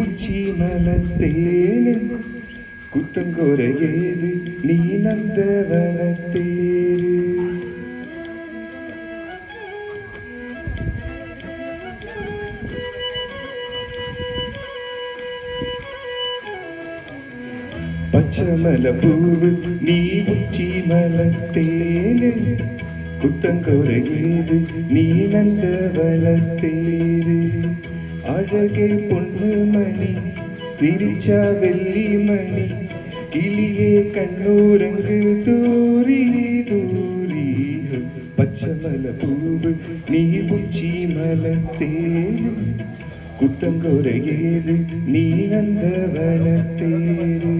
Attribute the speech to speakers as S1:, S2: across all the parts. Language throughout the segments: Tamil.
S1: உச்சி மலத்தேனு குத்தங்கொரையேது நீ நந்தவனத்தேரு. பச்சமல பூவு நீ உச்சி மலத்தேனு குத்தங்கொரையேது நீ நந்தவனத்தேரு. அழகே பொண்ணு மணி சிரிச்சா வெள்ளி மணி கிளியே கண்ணூரங்கு தூரி தூரி. பச்சமல பூவு நீ உச்சி மலத்தேனு குத்தங்கொரையேது நீ நந்தவனத்தேரு.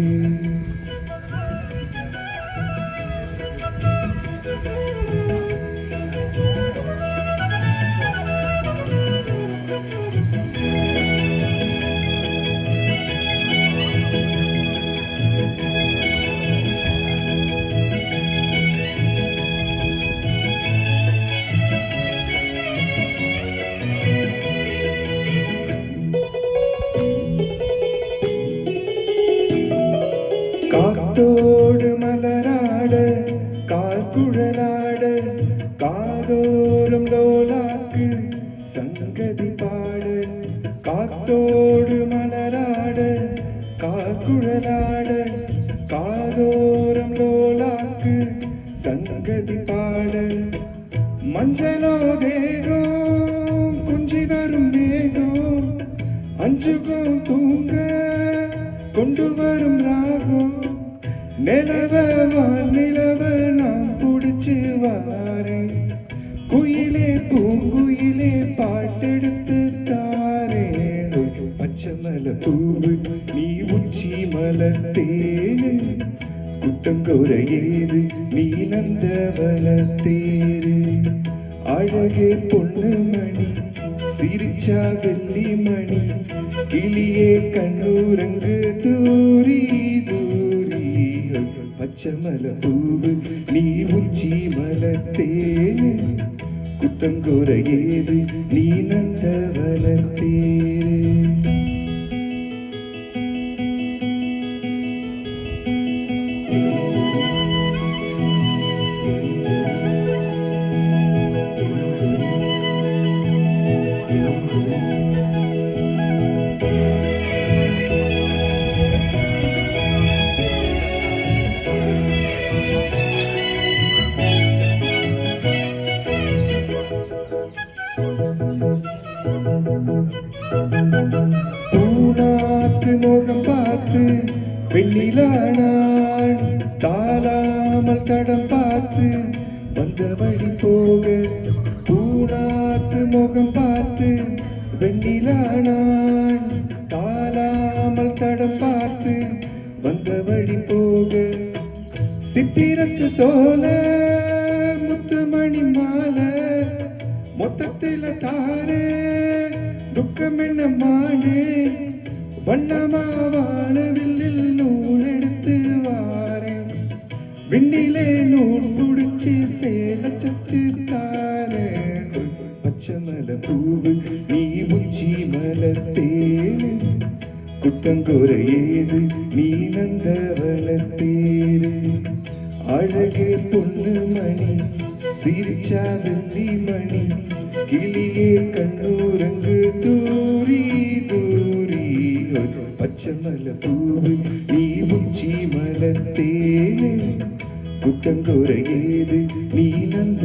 S1: காத்தோடு மலராட கார்குழலாட காதோறும் லோலாக்கு சங்கதி பாட. காத்தோடு மலராட கார்குழலாட காதோறும் லோலாக்கு சங்கதி பாட. மஞ்சளோ தேகம் குஞ்சி வரும் வேகம் அஞ்சுகம் தூங்க கொண்டு வரும் ராகம். நிலவ நிலவ நான் புடிச்சு வாரேன் குயிலே பூங்குயிலே பாட்டெடுத்து தாரே. பச்சமல பூவு நீ உச்சி மலத்தேனு குத்தங்கொரையேது நீ நந்தவனத்தேரு. அழகே பொண்ணு மணி சிரிச்சா வெள்ளி மணி கிளியே கண்ணூரங்கு தூரி தூரி. பச்சமல பூவு நீ உச்சி மலத்தேனு குத்தங்கொரையேது நீ நந்தவனத்தேரு. பூனாத்து முகம் பார்த்து வெண்ணிலானான் தாளாமல் தடம் பார்த்து வந்த வழி போக. பூனாத்து முகம் பார்த்து வெண்ணிலானான் தாளாமல் தடம் பார்த்து வந்த வழி போக. சித்திரத்து சோல முத்துமணி மாலை மொத்தத்தில தாரே துக்கம் என்ன மானே. வண்ணமாவான வில்லில் நூல் எடுத்து வாரேன் விண்ணிலே நூல் புடிச்சு சேல சச்சு தாரே. பச்சமல பூவு நீ உச்சி மலத்தேனு குத்தங்கொரையேது நீ நந்தவனத்தேரு. அழகே பொண்ணு மணி சிரிச்சா வெள்ளி மணி கிளியே கண்ணூரங்கு தூரி தூரி. பச்சமல பூவு நீ உச்சி மலத்தேனு குத்தங்கொரையேது நீ நந்த